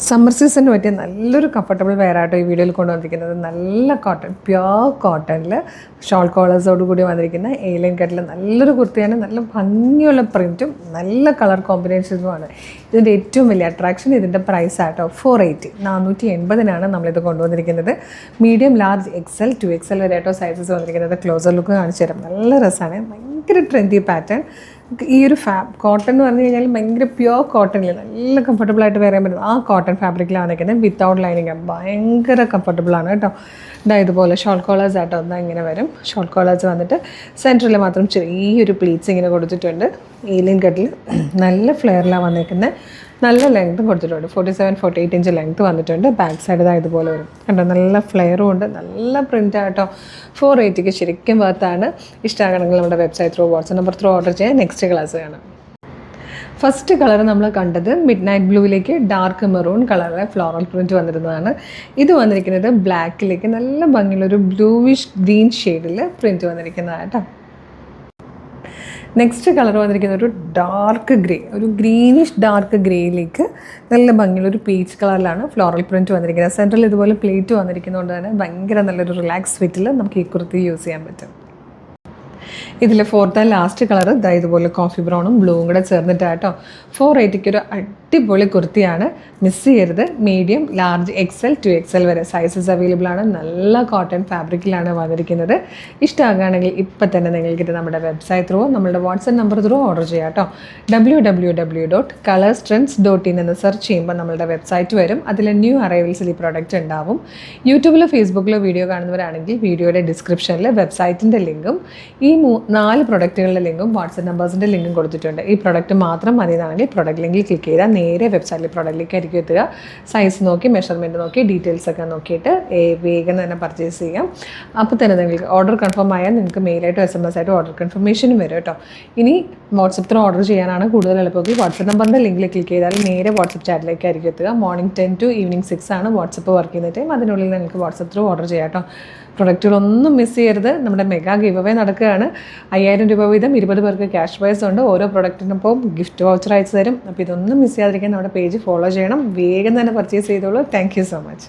Summer സീസണിന് പറ്റിയ നല്ലൊരു comfortable വെയറായിട്ടോ ഈ വീഡിയോയിൽ കൊണ്ടുവന്നിരിക്കുന്നത്. നല്ല കോട്ടൺ, പ്യുവർ കോട്ടണിൽ ഷോൾ കോളേഴ്സോട് കൂടി വന്നിരിക്കുന്ന ഏലിയൻ കട്ടിൽ നല്ലൊരു കുർത്തിയാണ്. നല്ല ഭംഗിയുള്ള പ്രിൻറ്റും നല്ല കളർ കോമ്പിനേഷനുമാണ് ഇതിൻ്റെ ഏറ്റവും വലിയ അട്രാക്ഷൻ. ഇതിൻ്റെ പ്രൈസ് ആട്ടോ 480, 480-നാണ് നമ്മളിത് കൊണ്ടുവന്നിരിക്കുന്നത്. മീഡിയം, ലാർജ്, XL, 2XL വരെ ആട്ടോ സൈസസ് വന്നിരിക്കുന്നത്. ക്ലോസർ ലുക്ക് കാണിച്ചു തരാം. നല്ല രസമാണ്, ഭയങ്കര ട്രെൻഡി പാറ്റേൺ. ഈ ഒരു കോട്ടൺ എന്ന് പറഞ്ഞു കഴിഞ്ഞാൽ ഭയങ്കര പ്യുവർ കോട്ടണിൽ നല്ല കംഫർട്ടബിളായിട്ട് വെയർ ചെയ്യാൻ പറ്റും. ആ കോട്ടൺ ഫാബ്രിക്കിലാണ് വന്നിരിക്കുന്നത്. വിത്തൗട്ട് ലൈനിങ്, ഭയങ്കര കംഫർട്ടബിളാണ് കേട്ടോ. ഇതുപോലെ ഷോൾ കോളേഴ്സ് ആട്ടോ ഒന്നാ ഇങ്ങനെ വരും. ഷോൾ കോളേഴ്സ് വന്നിട്ട് സെൻറ്ററിൽ മാത്രം ചെറിയൊരു പ്ലീറ്റ്സ് ഇങ്ങനെ കൊടുത്തിട്ടുണ്ട്. ഏലിയൻ കട്ടിൽ നല്ല ഫ്ലെയറിലാണ് വന്നിരിക്കുന്നത്. നല്ല ലെങ്ത്തും കൊടുത്തിട്ടുണ്ട്. 47-48 ഇഞ്ച് ലെങ്ത്ത് വന്നിട്ടുണ്ട്. ബാക്ക് സൈഡ് ഇതുപോലെ വരും കണ്ടോ. നല്ല ഫ്ലെയറും ഉണ്ട്, നല്ല പ്രിൻ്റ് ആട്ടോ. 480 ശരിക്കും വർത്താണ്. ഇഷ്ടമാകണമെങ്കിൽ നമ്മുടെ website through, WhatsApp number through order ചെയ്യാൻ. നെക്സ്റ്റ് ക്ലാസ് കാണാം. ഫസ്റ്റ് കളർ നമ്മൾ കണ്ടത് മിഡ് നൈറ്റ് ബ്ലൂവിലേക്ക് ഡാർക്ക് മെറൂൺ കളറിലെ ഫ്ലോറൽ പ്രിൻറ്റ് വന്നിരുന്നതാണ്. ഇത് വന്നിരിക്കുന്നത് ബ്ലാക്കിലേക്ക് നല്ല ഭംഗിയുള്ളൊരു ബ്ലൂവിഷ് ഗ്രീൻ ഷെയ്ഡിൽ പ്രിൻറ്റ് വന്നിരിക്കുന്നതാണ് കേട്ടോ. നെക്സ്റ്റ് കളർ വന്നിരിക്കുന്നത് ഒരു ഡാർക്ക് ഗ്രേ, ഒരു ഗ്രീനിഷ് ഡാർക്ക് ഗ്രേയിലേക്ക് നല്ല ഭംഗിയുള്ളൊരു പീച്ച് കളറിലാണ് ഫ്ലോറൽ പ്രിൻറ്റ് വന്നിരിക്കുന്നത്. സെൻറ്ററിൽ ഇതുപോലെ പ്ലേറ്റ് വന്നിരിക്കുന്നതുകൊണ്ട് തന്നെ ഭയങ്കര നല്ലൊരു റിലാക്സ് ഫിറ്റിൽ നമുക്ക് ഈ കുർത്തി യൂസ് ചെയ്യാൻ പറ്റും. ഇതിൽ ഫോർത്ത് ആൻഡ് ലാസ്റ്റ് കളർ ഇതുപോലെ കോഫി ബ്രൗണും ബ്ലൂവും കൂടെ ചേർന്നിട്ടാട്ടോ. 480 ഒരു അടിപൊളി കുർത്തിയാണ്, മിസ് ചെയ്യരുത്. മീഡിയം, ലാർജ്, XL, 2XL വരെ സൈസസ് അവൈലബിൾ ആണ്. നല്ല കോട്ടൺ ഫാബ്രിക്കിലാണ് വന്നിരിക്കുന്നത്. ഇഷ്ടമാകുകയാണെങ്കിൽ ഇപ്പം തന്നെ നിങ്ങൾക്ക് നമ്മുടെ വെബ്സൈറ്റ് ത്രൂ, നമ്മുടെ വാട്സ്ആപ്പ് നമ്പർ ത്രൂ ഓർഡർ ചെയ്യാം കേട്ടോ. www.colorstrends.in എന്ന് സെർച്ച് ചെയ്യുമ്പോൾ നമ്മളുടെ വെബ്സൈറ്റ് വരും. അതിൽ ന്യൂ അറൈവൽസിൽ ഈ പ്രോഡക്റ്റ് ഉണ്ടാവും. യൂട്യൂബിലോ ഫേസ്ബുക്കിലോ വീഡിയോ കാണുന്നവരാണെങ്കിൽ വീഡിയോയുടെ ഡിസ്ക്രിപ്ഷനിൽ വെബ്സൈറ്റിൻ്റെ ലിങ്കും ഈ 4 പ്രൊഡക്റ്റുകളുടെ ലിങ്കും വാട്സ്ആപ്പ് നമ്പേഴ്സിൻ്റെ ലിങ്കും കൊടുത്തിട്ടുണ്ട്. ഈ പ്രൊഡക്റ്റ് മാത്രം മതി എന്നാണെങ്കിൽ പ്രൊഡക്റ്റ് ലിങ്കിൽ ക്ലിക്ക് ചെയ്താൽ നേരെ വെബ്സൈറ്റിൽ പ്രൊഡക്റ്റിലേക്ക് ആയിരിക്കും എത്തുക. സൈസ് നോക്കി, മെഷർമെൻറ്റ് നോക്കി, ഡീറ്റെയിൽസ് ഒക്കെ നോക്കിയിട്ട് വേഗം തന്നെ പർച്ചേസ് ചെയ്യാം. അപ്പോൾ തന്നെ നിങ്ങൾക്ക് ഓർഡർ കൺഫേം ആയാൽ നിങ്ങൾക്ക് മെയിലായിട്ടോ SMS ആയിട്ടോ ഓർഡർ കൺഫർമേഷനും വരും കേട്ടോ. ഇനി വാട്സപ്പ് ത്രൂ ഓർഡർ ചെയ്യാനാണ് കൂടുതൽ എളുപ്പമെങ്കിൽ വാട്സപ്പ് നമ്പറിൻ്റെ ലിങ്കിൽ ക്ലിക്ക് ചെയ്താൽ നേരെ വാട്സപ്പ് ചാറ്റിലേക്ക് ആയിരിക്കും എത്തുക. മോർണിംഗ് 10 to ഈവനിങ് 6 ആണ് വാട്സപ്പ് വർക്ക് ചെയ്യുന്ന ടൈം. അതിനുള്ളിൽ നിങ്ങൾക്ക് വാട്സപ്പ് ത്രൂ ഓർഡർ ചെയ്യാം കേട്ടോ. പ്രൊഡക്റ്റുകളൊന്നും മിസ് ചെയ്യരുത്. നമ്മുടെ മെഗാ ഗിവ് അവേ നടക്കുകയാണ്. 5000 രൂപ വീതം 20 പേർക്ക് ക്യാഷ് പ്രൈസ് ഉണ്ട്. ഓരോ പ്രൊഡക്റ്റിനൊപ്പം ഗിഫ്റ്റ് വൗച്ചർ അയച്ചു തരും. അപ്പോൾ ഇതൊന്നും മിസ് ചെയ്യാതിരിക്കാൻ നമ്മുടെ പേജ് ഫോളോ ചെയ്യണം. വേഗം തന്നെ പർച്ചേസ് ചെയ്തോളൂ. Thank you so much.